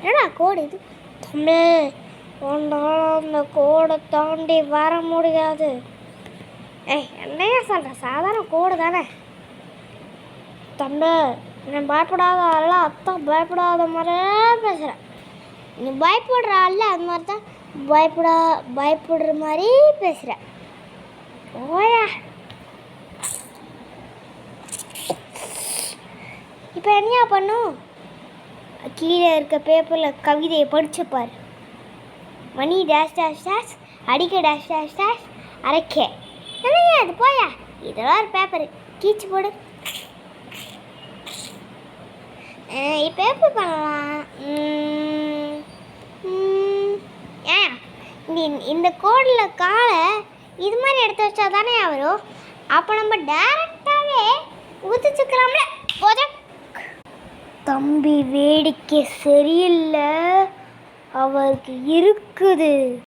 என்னடா கோடு இது? தம்பி, உன்னால் அந்த கோடை தாண்டி வர முடியாது. என்னையா சொல்கிற? சாதாரண கோடு தானே. தம்பி, நீ பயப்படாத ஆள், அத்தான் பயப்படாத மாதிரியே பேசுகிறேன். நீ பயப்படுற ஆள் அது மாதிரி தான் பயப்படுற மாதிரி பேசுகிற. ஓயா, இப்போ என்னையா பண்ணும்? கீழே இருக்க பேப்பரில் கவிதையை படிச்சுப்பார். மணி டேஷ் டேஷ் டேஷ், அடிக்க டேஷ் டேஷ் டேஷ், அரைக்க. என்னையா அது? போயா, இதெல்லாம் ஒரு பேப்பரு, கீச்சு போடு. இப்போ எப்படி பண்ணலாம்? ஏன் இந்த கோடில் காலை இது மாதிரி எடுத்து வச்சா தானே வரும். அப்போ நம்ம டேரெக்டாகவே ஊற்றிச்சுக்கலாம்ல. போதும். தம்பி வேடிக்கை சரியில்லை, அவருக்கு இருக்குது.